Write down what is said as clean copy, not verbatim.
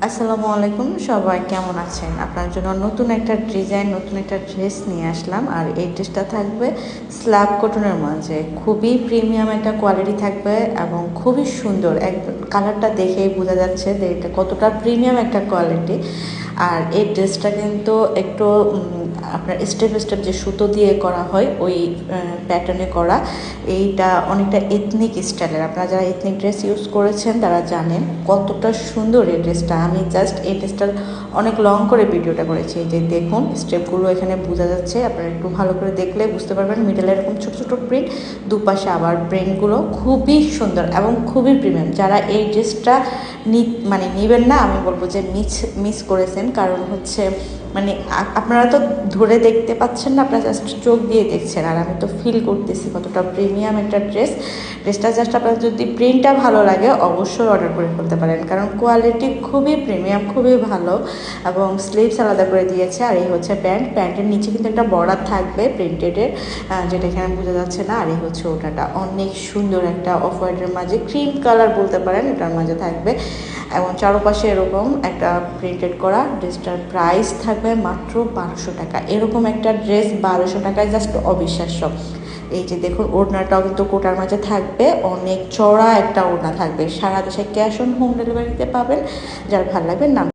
আসসালামু আলাইকুম, সবাই কেমন আছেন? আপনার জন্য নতুন একটা ডিজাইন, নতুন একটা ড্রেস নিয়ে আসলাম। আর এই ড্রেসটা থাকবে স্ল্যাব কটনের মাঝে। খুবই প্রিমিয়াম একটা কোয়ালিটি থাকবে এবং খুবই সুন্দর। একদম কালারটা দেখেই বোঝা যাচ্ছে যে এটা কতটা প্রিমিয়াম একটা কোয়ালিটি। আর এই ড্রেসটা কিন্তু একটু আপনার স্টেপ স্টেপ যে সুতো দিয়ে করা হয় ওই প্যাটার্নে করা। এইটা অনেকটা এথনিক স্টাইলের। আপনারা যারা এথনিক ড্রেস ইউজ করেছেন তারা জানেন কতটা সুন্দর এই ড্রেসটা। আমি জাস্ট এই ড্রেসটার অনেক লং করে ভিডিওটা করেছি। এই যে দেখুন স্টেপগুলো এখানে বোঝা যাচ্ছে, আপনারা একটু ভালো করে দেখলে বুঝতে পারবেন। মিডলে এরকম ছোটো ছোটো প্রিন্ট, দুপাশে আবার প্রিন্টগুলো খুবই সুন্দর এবং খুবই প্রিমিয়াম। যারা এই ড্রেসটা নেবেন না, আমি বলবো যে মিস করেছেন। কারণ হচ্ছে আপনারা তো ধরে দেখতে পাচ্ছেন না, আপনারা জাস্ট চোখ দিয়ে দেখছেন, আর আমি তো ফিল করতেছি কতটা প্রিমিয়াম একটা ড্রেসটা জাস্ট আপনার যদি প্রিন্টটা ভালো লাগে অবশ্যই অর্ডার করে ফেলতে পারেন, কারণ কোয়ালিটি খুবই প্রিমিয়াম, খুবই ভালো। এবং স্লিভস আলাদা করে দিয়েছে। আর এই হচ্ছে প্যান্টের নিচে কিন্তু একটা বর্ডার থাকবে প্রিন্টেডের, যেটা এখানে বোঝা যাচ্ছে না। আর এই হচ্ছে ওটাটা অনেক সুন্দর একটা অফ হোয়াইটের মাঝে ক্রিম কালার বলতে পারেন, এটার মাঝে থাকবে এবং চারপাশে এরকম একটা প্রিন্টেড করা। ড্রেসটার প্রাইস থাকবে মাত্র 1200 টাকা। এরকম একটা ড্রেস 1200 টাকায় জাস্ট অবিশ্বাস্য। এই যে দেখুন ওড়নাটাও কিন্তু কোটার মাঝে থাকবে, অনেক চড়া একটা ওড়না থাকবে। সারা দেশে ক্যাশ অন হোম ডেলিভারিতে পাবেন। যার ভালো লাগবে নাম